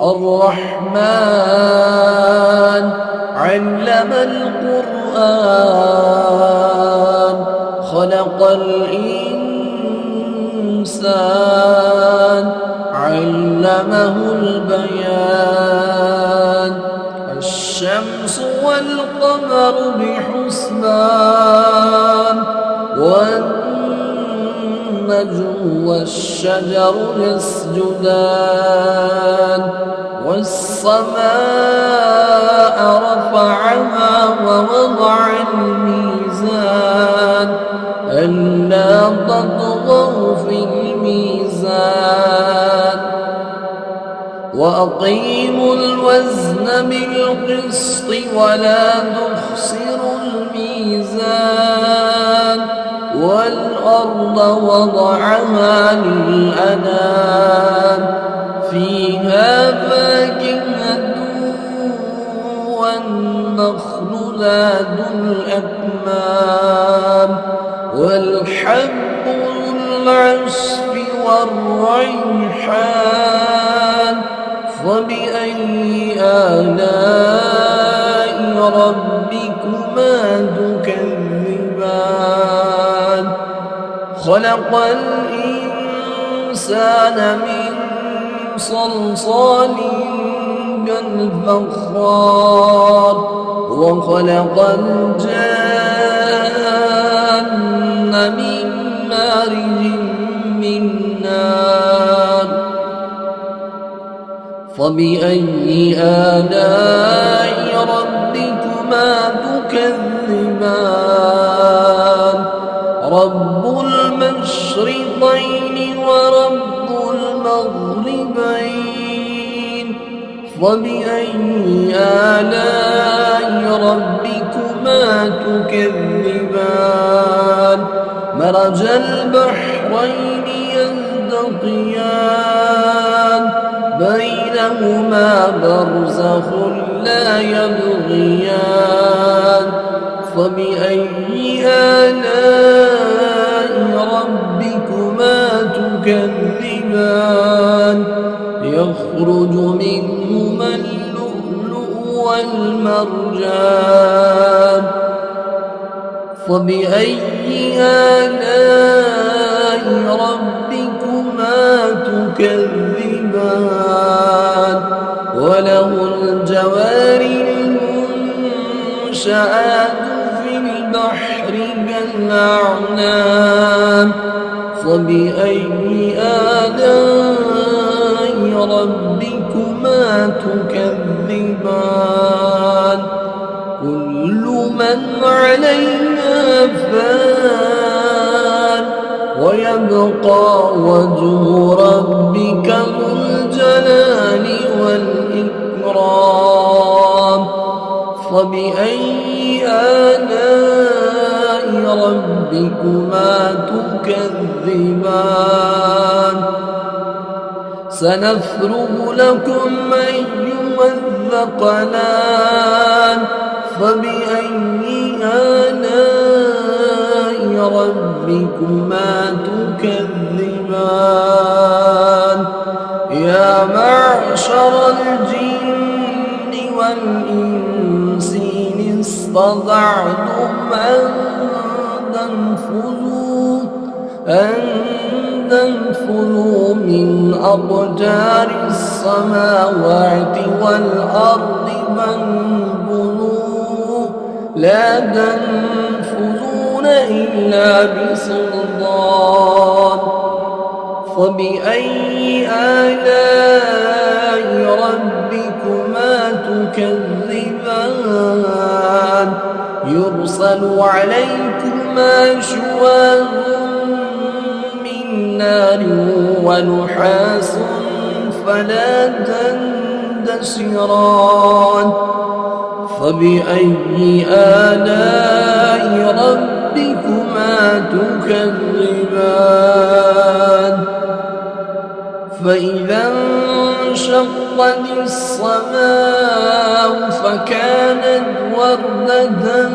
الرحمن علم القرآن خلق الإنسان علمه البيان الشمس والقمر بحسبان والنجم والشجر يسجدان والسماء رفعها ووضع الميزان ألا تطغوا في الميزان وأقيموا الوزن بالقسط ولا تخسروا الميزان والأرض وضعها للأنام فيها فاكهة والنخل ذات الأكمام والحب ذو العصف والريحان فبأي آلاء ربكما تكذبان خلق الإنسان من صلصال كالفخار وخلق الجان من مارج من نار فبأي آلاء ربكما تكذبان رب المشرقين ورب المغربين فبأي آلاء ربكما تكذبان مرج البحرين يلتقيان بينهما برزخ لا يبغيان فبأي آلاء ربكما تكذبان يخرج منهما اللؤلؤ والمرجان فبأي آلاء ربكما تكذبان وله الجوار المنشآت في البحر كالأعلام فبأي آلاء ربكما تكذبان كل من عليها فان ويبقى وجه ربك ذو الجلال والإكرام فبأي آلاء ربكما تكذبان سنفرغ لكم أيها الثقلان فبأي آلاء ربكما تكذبان يا معشر الجن والإنس إن استطعتم أن تنفذوا من أقدار السماوات والأرض فانفذوا لا تنفذون إلا بسلطان فبأي آلاء ربكما تكذبان يرسل عليكما شواظ من نار ونحاس فلا تندسران فبأي آلاء ربكما تكذبان فإذا انشقت السماء فكانت وردة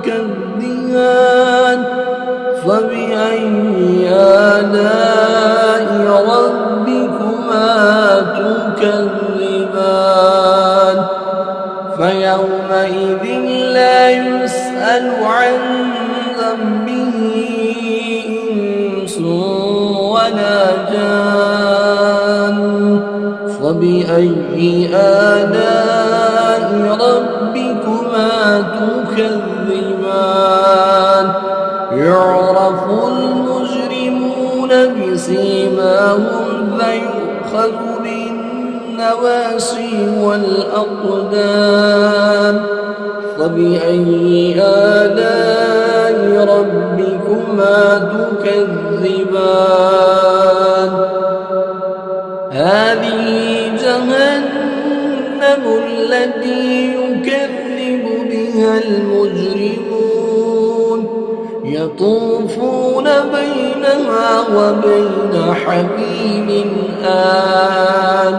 كالدهان فبأي آلاء ربكما تكذبان فيومئذ لا يسأل عن ذنبه إنس ولا جان فبأي آلاء ربكما تكذبان يعرف المجرمون بسيماهم فيؤخذ بالنواصي والأقدام فبأي آلاء ربكما تكذبان هذه جهنم التي يكذب بها المجرمون يطوفون بينها وبين حميم آن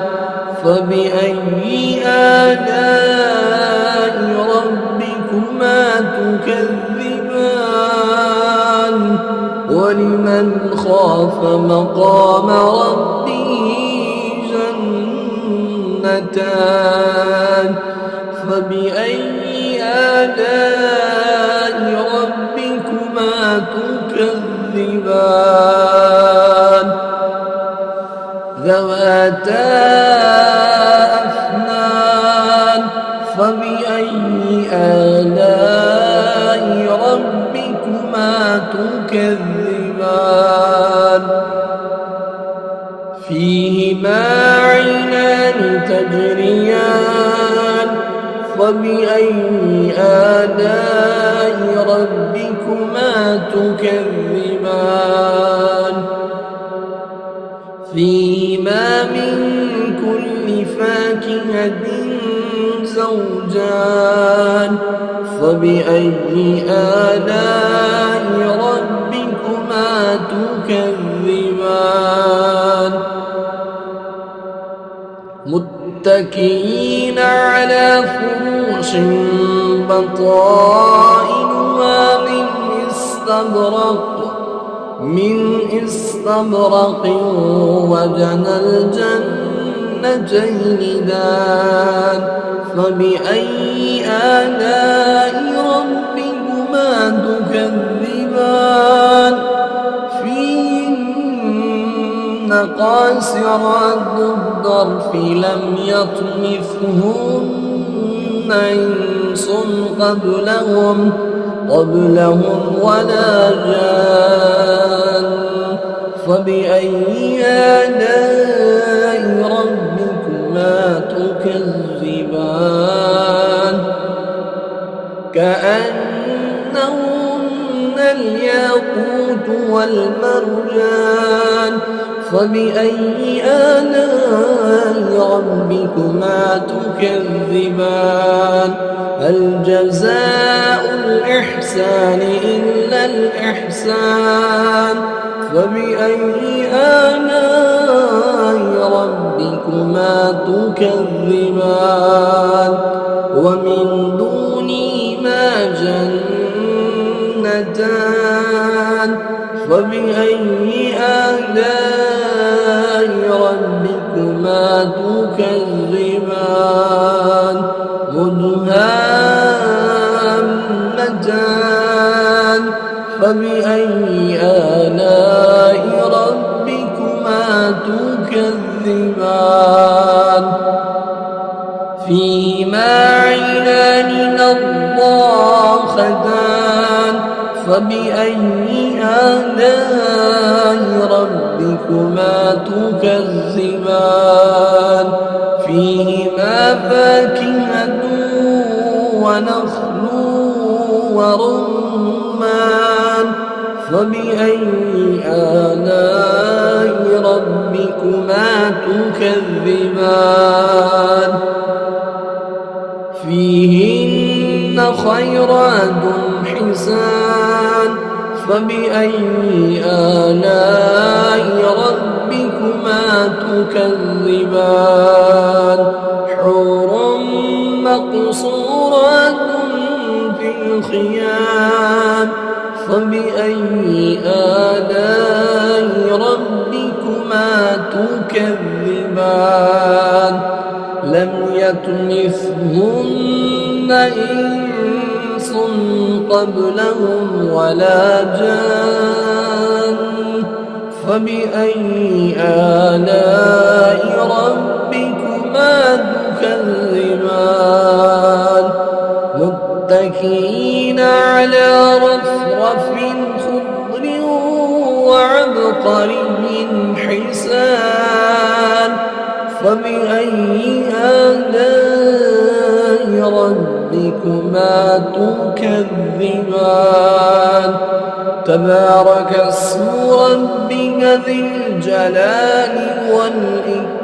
فبأي آلاء ربكما تكذبان ولمن خاف مقام ربه جنتان فبأي آلاء ربكما تكذبان ذواتا أفنان فبأي آلاء ربكما تكذبان فيهما عينان تجريان فبأي آلاء ربكما تكذبان فيهما من كل فاكهة زوجان فبأي آلاء ربكما تكذبان متكئين على فرش بطائنها من استبرق وجنى الجنتين دان فبأي آلاء ربكما تكذبان فيهن قاصرات الطرف لم يطمثهن إنس قبلهم ولا جان فبأي آلاء ربكما تكذبان كأنهن الياقوت والمرجان فبأي آلاء ربكما تكذبان هل جزاء الإحسان إلا الإحسان فبأي آلاء ربكما تكذبان ومن دونهما جنتان فبأي آلاء ربكما تكذبان مدهامتان فبأي آلاء ربكما تكذبان فيهما عينان نضاختان فبأي آلاء ربكما تكذبان فيهما فاكهة ونخل ورمان فبأي آلاء ربكما تكذبان فيهن خيرات حسان فبأي آلاء ربكما تكذبان حور مقصورات في الخيام فبأي آلاء ربكما تكذبان لم يطمثهن إنس قبلهم ولا جان فبأي آلاء ربكما تكذبان متكئين على رفرف خضر وعبقري حسان فبأي آلاء ربكما تكذبان تبارك اسم ربك ذي الجلال والإكرام